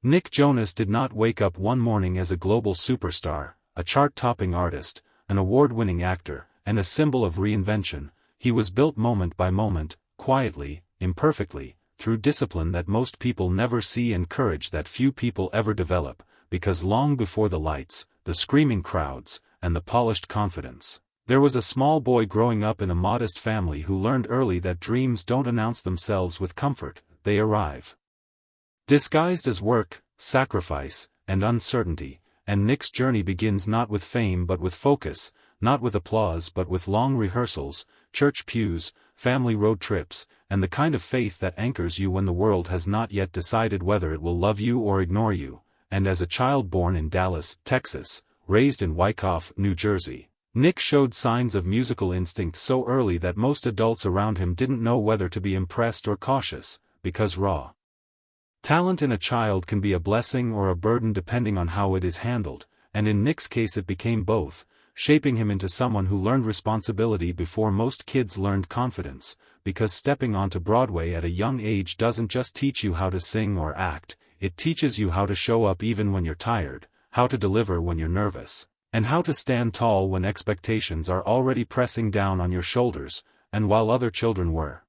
Nick Jonas did not wake up one morning as a global superstar, a chart-topping artist, an award-winning actor, and a symbol of reinvention. He was built moment by moment, quietly, imperfectly, through discipline that most people never see and courage that few people ever develop, because long before the lights, the screaming crowds, and the polished confidence, there was a small boy growing up in a modest family who learned early that dreams don't announce themselves with comfort, they arrive disguised as work, sacrifice, and uncertainty. And Nick's journey begins not with fame but with focus, not with applause but with long rehearsals, church pews, family road trips, and the kind of faith that anchors you when the world has not yet decided whether it will love you or ignore you. And as a child born in Dallas, Texas, raised in Wyckoff, New Jersey, Nick showed signs of musical instinct so early that most adults around him didn't know whether to be impressed or cautious, because raw talent in a child can be a blessing or a burden depending on how it is handled, and in Nick's case it became both, shaping him into someone who learned responsibility before most kids learned confidence, because stepping onto Broadway at a young age doesn't just teach you how to sing or act, it teaches you how to show up even when you're tired, how to deliver when you're nervous, and how to stand tall when expectations are already pressing down on your shoulders. And while other children were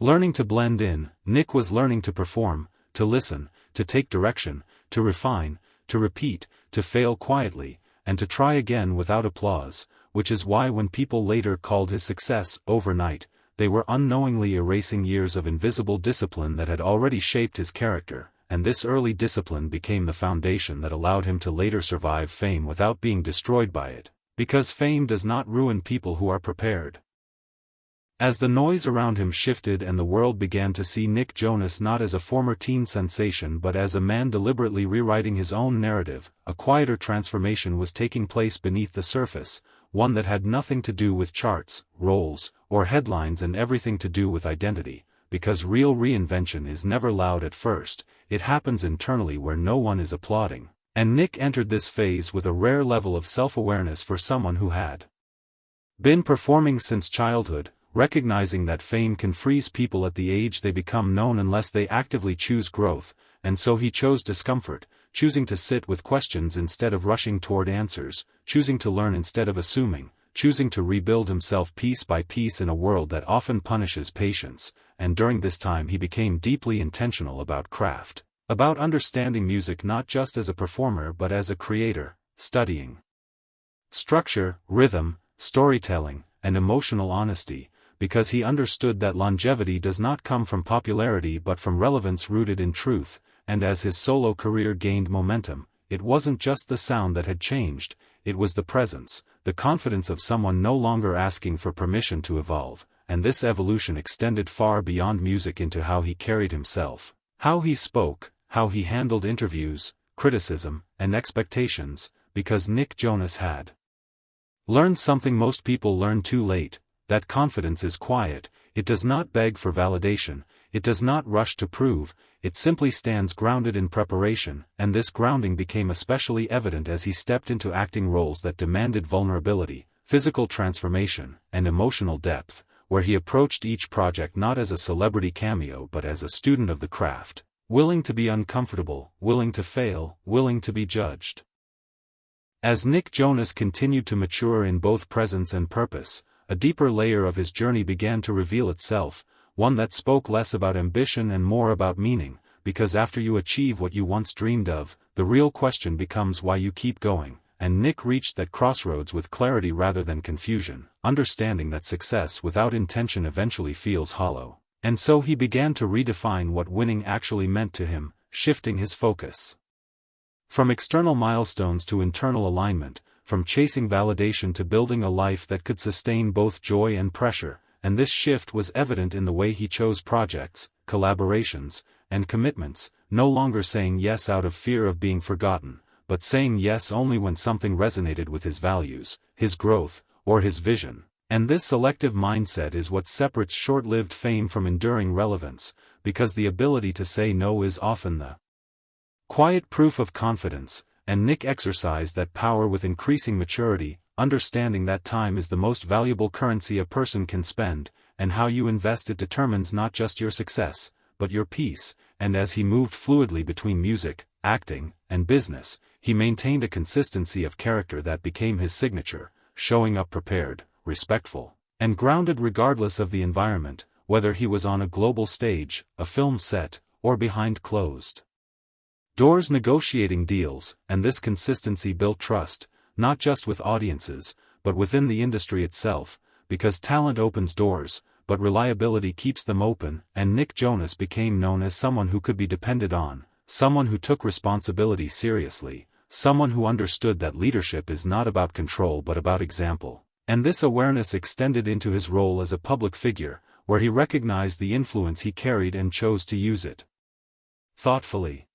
learning to blend in, Nick was learning to perform, to listen, to take direction, to refine, to repeat, to fail quietly, and to try again without applause, which is why when people later called his success overnight, they were unknowingly erasing years of invisible discipline that had already shaped his character, and this early discipline became the foundation that allowed him to later survive fame without being destroyed by it, because fame does not ruin people who are prepared. As the noise around him shifted and the world began to see Nick Jonas not as a former teen sensation but as a man deliberately rewriting his own narrative, a quieter transformation was taking place beneath the surface, one that had nothing to do with charts, roles, or headlines and everything to do with identity, because real reinvention is never loud at first, it happens internally where no one is applauding, and Nick entered this phase with a rare level of self-awareness for someone who had been performing since childhood, recognizing that fame can freeze people at the age they become known unless they actively choose growth, and so he chose discomfort, choosing to sit with questions instead of rushing toward answers, choosing to learn instead of assuming, choosing to rebuild himself piece by piece in a world that often punishes patience, and during this time he became deeply intentional about craft, about understanding music not just as a performer but as a creator, studying structure, rhythm, storytelling, and emotional honesty, because he understood that longevity does not come from popularity but from relevance rooted in truth, and as his solo career gained momentum, it wasn't just the sound that had changed, it was the presence, the confidence of someone no longer asking for permission to evolve, and this evolution extended far beyond music into how he carried himself, how he spoke, how he handled interviews, criticism, and expectations, because Nick Jonas had learned something most people learn too late, that confidence is quiet, it does not beg for validation, it does not rush to prove, it simply stands grounded in preparation, and this grounding became especially evident as he stepped into acting roles that demanded vulnerability, physical transformation, and emotional depth, where he approached each project not as a celebrity cameo but as a student of the craft, willing to be uncomfortable, willing to fail, willing to be judged. As Nick Jonas continued to mature in both presence and purpose, a deeper layer of his journey began to reveal itself, one that spoke less about ambition and more about meaning, because after you achieve what you once dreamed of, the real question becomes why you keep going, and Nick reached that crossroads with clarity rather than confusion, understanding that success without intention eventually feels hollow, and so he began to redefine what winning actually meant to him, shifting his focus from external milestones to internal alignment, from chasing validation to building a life that could sustain both joy and pressure, and this shift was evident in the way he chose projects, collaborations, and commitments, no longer saying yes out of fear of being forgotten, but saying yes only when something resonated with his values, his growth, or his vision. And this selective mindset is what separates short-lived fame from enduring relevance, because the ability to say no is often the quiet proof of confidence, and Nick exercised that power with increasing maturity, understanding that time is the most valuable currency a person can spend, and how you invest it determines not just your success, but your piece, and as he moved fluidly between music, acting, and business, he maintained a consistency of character that became his signature, showing up prepared, respectful, and grounded regardless of the environment, whether he was on a global stage, a film set, or behind closed doors negotiating deals. And this consistency built trust, not just with audiences, but within the industry itself, because talent opens doors, but reliability keeps them open, and Nick Jonas became known as someone who could be depended on, someone who took responsibility seriously, someone who understood that leadership is not about control but about example. And this awareness extended into his role as a public figure, where he recognized the influence he carried and chose to use it thoughtfully.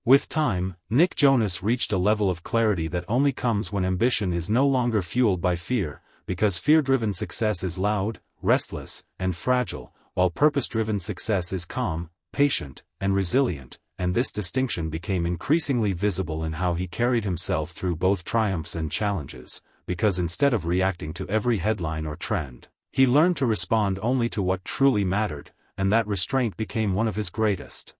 With time, Nick Jonas reached a level of clarity that only comes when ambition is no longer fueled by fear, because fear-driven success is loud, restless, and fragile, while purpose-driven success is calm, patient, and resilient, and this distinction became increasingly visible in how he carried himself through both triumphs and challenges, because instead of reacting to every headline or trend, he learned to respond only to what truly mattered, and that restraint became one of his greatest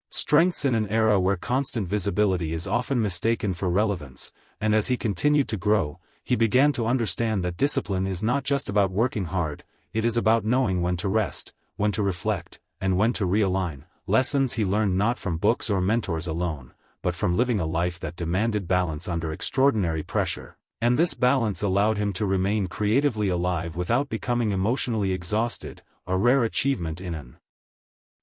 strengths in an era where constant visibility is often mistaken for relevance. And as he continued to grow, he began to understand that discipline is not just about working hard, it is about knowing when to rest, when to reflect, and when to realign, lessons he learned not from books or mentors alone, but from living a life that demanded balance under extraordinary pressure. And this balance allowed him to remain creatively alive without becoming emotionally exhausted, a rare achievement in an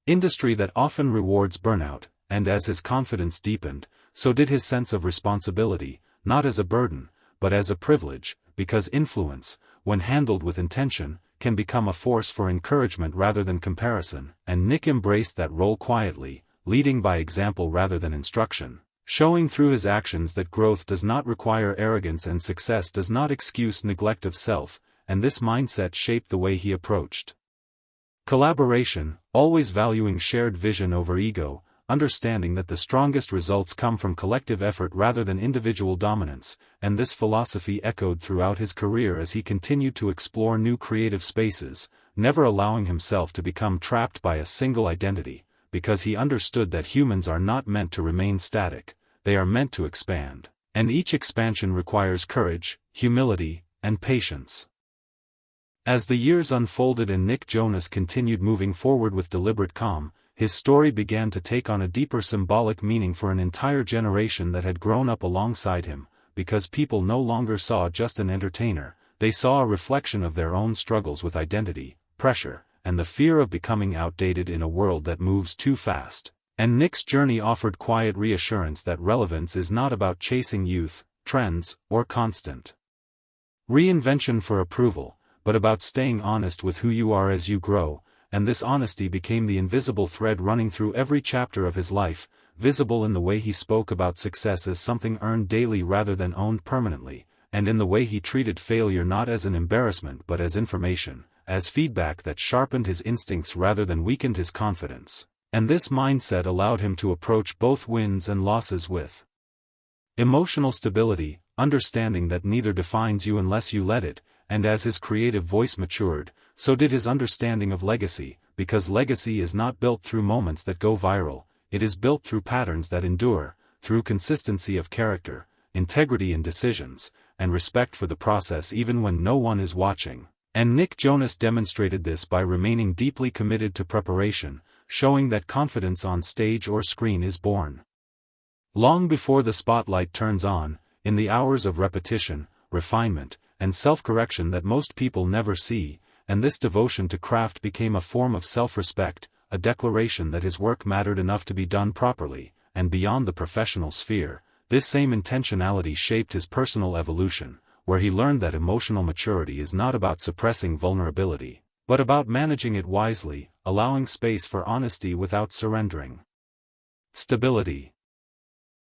industry that often rewards burnout. And as his confidence deepened, so did his sense of responsibility, not as a burden, but as a privilege, because influence, when handled with intention, can become a force for encouragement rather than comparison. And Nick embraced that role quietly, leading by example rather than instruction, showing through his actions that growth does not require arrogance and success does not excuse neglect of self. And this mindset shaped the way he approached collaboration, always valuing shared vision over ego, understanding that the strongest results come from collective effort rather than individual dominance. And this philosophy echoed throughout his career as he continued to explore new creative spaces, never allowing himself to become trapped by a single identity, because he understood that humans are not meant to remain static, they are meant to expand, and each expansion requires courage, humility, and patience. As the years unfolded and Nick Jonas continued moving forward with deliberate calm, his story began to take on a deeper symbolic meaning for an entire generation that had grown up alongside him, because people no longer saw just an entertainer, they saw a reflection of their own struggles with identity, pressure, and the fear of becoming outdated in a world that moves too fast. And Nick's journey offered quiet reassurance that relevance is not about chasing youth, trends, or constant reinvention for approval, but about staying honest with who you are as you grow. And this honesty became the invisible thread running through every chapter of his life, visible in the way he spoke about success as something earned daily rather than owned permanently, and in the way he treated failure not as an embarrassment but as information, as feedback that sharpened his instincts rather than weakened his confidence. And this mindset allowed him to approach both wins and losses with emotional stability, understanding that neither defines you unless you let it. And as his creative voice matured, so did his understanding of legacy, because legacy is not built through moments that go viral, it is built through patterns that endure, through consistency of character, integrity in decisions, and respect for the process even when no one is watching. And Nick Jonas demonstrated this by remaining deeply committed to preparation, showing that confidence on stage or screen is born long before the spotlight turns on, in the hours of repetition, refinement, and self-correction that most people never see. And this devotion to craft became a form of self-respect, a declaration that his work mattered enough to be done properly. And beyond the professional sphere, this same intentionality shaped his personal evolution, where he learned that emotional maturity is not about suppressing vulnerability, but about managing it wisely, allowing space for honesty without surrendering. Stability.